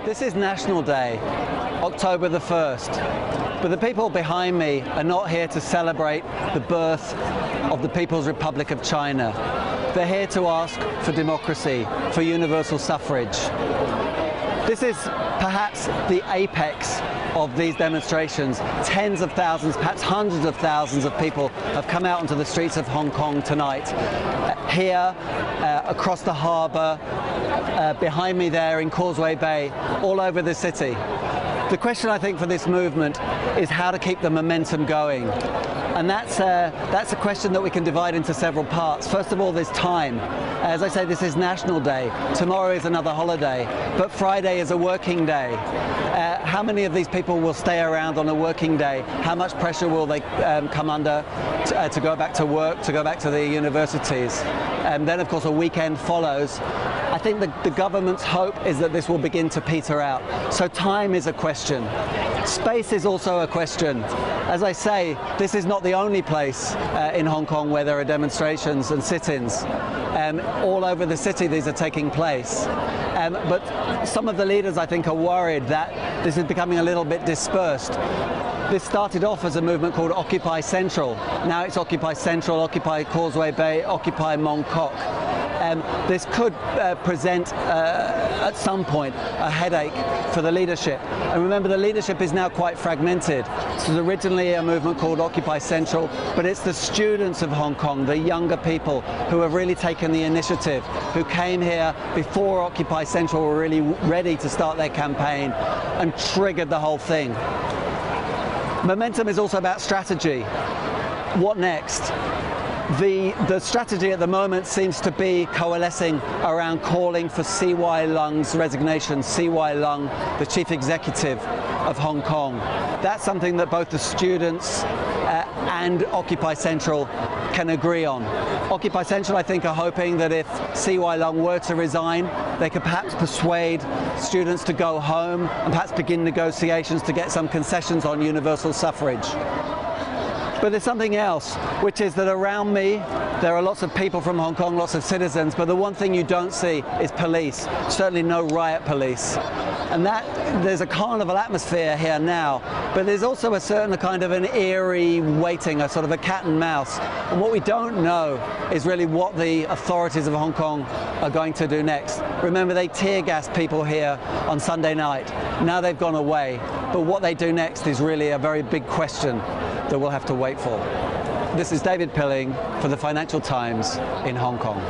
This is National Day, October the 1st, but the people behind me are not here to celebrate the birth of the People's Republic of China. They're here to ask for democracy, for universal suffrage. This is perhaps the apex of these demonstrations. Tens of thousands, perhaps hundreds of thousands of people have come out onto the streets of Hong Kong tonight. Here, across the harbour, behind me there in Causeway Bay, all over the city. The question, I think, for this movement is how to keep the momentum going. And that's a question that we can divide into several parts. First of all, there's time. As I say, this is National Day. Tomorrow is another holiday, but Friday is a working day. How many of these people will stay around on a working day? How much pressure will they come under to go back to work, to go back to the universities? And then, of course, a weekend follows. I think the government's hope is that this will begin to peter out. So time is a question. Space is also a question. As I say, this is not the only place in Hong Kong where there are demonstrations and sit-ins. All over the city these are taking place. But some of the leaders, I think, are worried that this is becoming a little bit dispersed. This started off as a movement called Occupy Central. Now it's Occupy Central, Occupy Causeway Bay, Occupy Mong Kok. This could present at some point a headache for the leadership. And remember, the leadership is now quite fragmented. This was originally a movement called Occupy Central, but it's the students of Hong Kong, the younger people, who have really taken the initiative, who came here before Occupy Central were really ready to start their campaign and triggered the whole thing. Momentum is also about strategy. What next? The strategy at the moment seems to be coalescing around calling for CY Leung's resignation. CY Leung, the chief executive of Hong Kong. That's something that both the students and Occupy Central can agree on. Occupy Central, I think, are hoping that if CY Leung were to resign, they could perhaps persuade students to go home and perhaps begin negotiations to get some concessions on universal suffrage. But there's something else, which is that around me there are lots of people from Hong Kong, lots of citizens, but the one thing you don't see is police, certainly no riot police. And there's a carnival atmosphere here now, but there's also a certain kind of an eerie waiting, a sort of a cat and mouse. And what we don't know is really what the authorities of Hong Kong are going to do next. Remember, they tear gassed people here on Sunday night. Now they've gone away, but what they do next is really a very big question that we'll have to wait for. This is David Pilling for the Financial Times in Hong Kong.